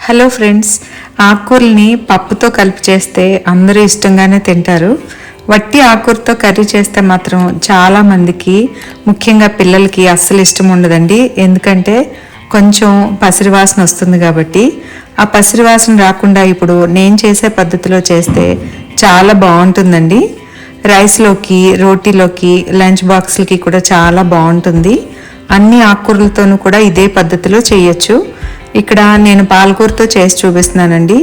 Hello friends, ఆకుకూరల్ని పప్పుతో కలిపి చేస్తే అందరూ ఇష్టంగానే తింటారు. వట్టి ఆకుకూరతో కర్రీ చేస్తే మాత్రం చాలామందికి, ముఖ్యంగా పిల్లలకి అస్సలు ఇష్టం ఉండదండి. ఎందుకంటే కొంచెం పసిరివాసన వస్తుంది కాబట్టి. ఆ పసిరివాసన రాకుండా ఇప్పుడు నేను చేసే పద్ధతిలో చేస్తే చాలా బాగుంటుందండి. రైస్లోకి, రోటీలోకి, లంచ్ బాక్స్లకి కూడా చాలా బాగుంటుంది. అన్ని ఆకుకూరలతోనూ కూడా ఇదే పద్ధతిలో చేయొచ్చు. ఇక్కడ నేను పాలకూరతో చేసి చూపిస్తున్నానండి.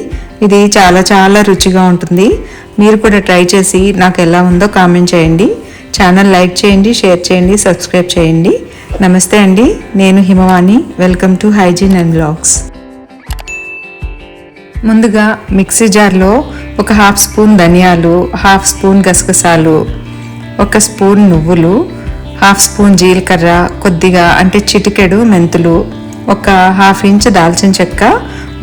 ఇది చాలా చాలా రుచిగా ఉంటుంది. మీరు కూడా ట్రై చేసి నాకు ఎలా ఉందో కామెంట్ చేయండి. ఛానల్ లైక్ చేయండి, షేర్ చేయండి, సబ్స్క్రైబ్ చేయండి. నమస్తే అండి, నేను Himavani. Welcome to hygiene and blogs. ముందుగా మిక్సీ జార్లో ఒక హాఫ్ స్పూన్ ధనియాలు, హాఫ్ స్పూన్ గసగసాలు, ఒక స్పూన్ నువ్వులు, హాఫ్ స్పూన్ జీలకర్ర, కొద్దిగా అంటే చిటికెడు మెంతులు, ఒక హాఫ్ ఇంచ్ దాల్చిన చెక్క,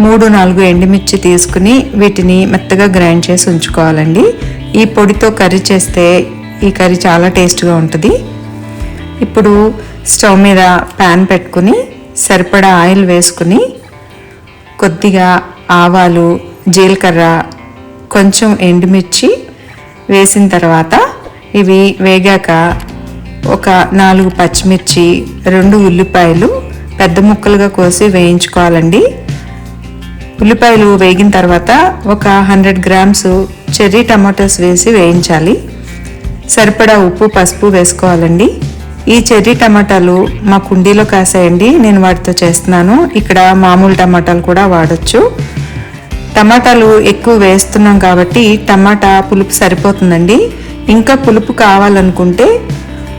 3-4 ఎండుమిర్చి తీసుకుని వీటిని మెత్తగా గ్రైండ్ చేసి ఉంచుకోవాలండి. ఈ పొడితో కర్రీ చేస్తే ఈ కర్రీ చాలా టేస్ట్గా ఉంటుంది. ఇప్పుడు స్టవ్ మీద ప్యాన్ పెట్టుకుని సరిపడా ఆయిల్ వేసుకుని కొద్దిగా ఆవాలు, జీలకర్ర, కొంచెం ఎండుమిర్చి వేసిన తర్వాత ఇవి వేగాక ఒక 4 పచ్చిమిర్చి, 2 ఉల్లిపాయలు పెద్ద ముక్కలుగా కోసి వేయించుకోవాలండి. ఉల్లిపాయలు వేగిన తర్వాత ఒక 100 గ్రామ్స్ చెర్రీ టమాటోస్ వేసి వేయించాలి. సరిపడా ఉప్పు, పసుపు వేసుకోవాలండి. ఈ చెర్రీ టమాటాలు మా కుండీలో కాసాయండి, నేను వాటితో చేస్తున్నాను. ఇక్కడ మామూలు టమాటాలు కూడా వాడచ్చు. టమాటాలు ఎక్కువ వేస్తున్నాం కాబట్టి టమాటా పులుపు సరిపోతుందండి. ఇంకా పులుపు కావాలనుకుంటే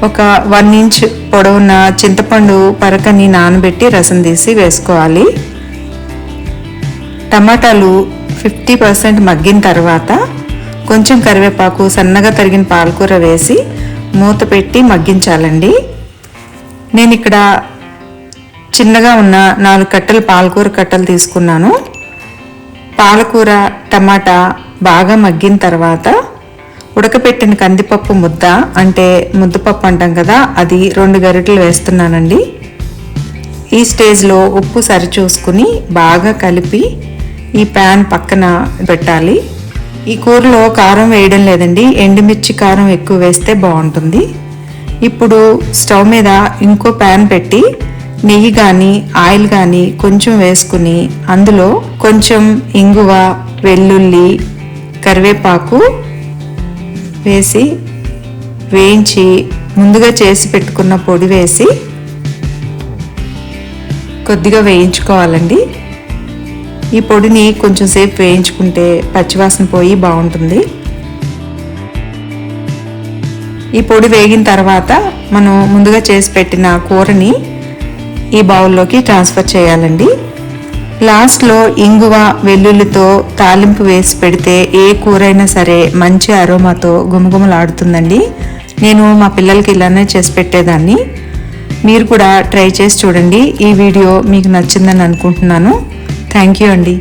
ఒక 1 ఇంచ్ పొడవున్న చింతపండు పరకని నానబెట్టి రసం తీసి వేసుకోవాలి. టమాటాలు 50% మగ్గిన తర్వాత కొంచెం కరివేపాకు, సన్నగా తరిగిన పాలకూర వేసి మూత పెట్టి మగ్గించాలండి. నేను ఇక్కడ చిన్నగా ఉన్న 4 కట్టలు పాలకూర కట్టలు తీసుకున్నాను. పాలకూర, టమాటా బాగా మగ్గిన తర్వాత ఉడకపెట్టిన కందిపప్పు ముద్ద, అంటే ముద్దపప్పు అంటాం కదా, అది 2 గరిటెలు వేస్తున్నానండి. ఈ స్టేజ్లో ఉప్పు సరిచూసుకుని బాగా కలిపి ఈ ప్యాన్ పక్కన పెట్టాలి. ఈ కూరలో కారం వేయడం లేదండి, ఎండుమిర్చి కారం ఎక్కువ వేస్తే బాగుంటుంది. ఇప్పుడు స్టవ్ మీద ఇంకో ప్యాన్ పెట్టి నెయ్యి కానీ ఆయిల్ కానీ కొంచెం వేసుకుని అందులో కొంచెం ఇంగువ, వెల్లుల్లి, కరివేపాకు వేసి వేయించి ముందుగా చేసి పెట్టుకున్న పొడి వేసి కొద్దిగా వేయించుకోవాలండి. ఈ పొడిని కొంచెం సేపు వేయించుకుంటే పచ్చివాసన పోయి బాగుంటుంది. ఈ పొడి వేగిన తర్వాత మనం ముందుగా చేసి పెట్టిన కూరని ఈ బౌల్లోకి ట్రాన్స్ఫర్ చేయాలండి. లాస్ట్లో ఇంగువ, వెల్లుల్లితో తాలింపు వేసి పెడితే ఏ కూరైనా సరే మంచి అరోమాతో గుమగుమలాడుతుందండి. నేను మా పిల్లలకి ఇలానే చేసి పెట్టేదాన్ని. మీరు కూడా ట్రై చేసి చూడండి. ఈ వీడియో మీకు నచ్చిందని అనుకుంటున్నాను. థ్యాంక్ యూ అండి.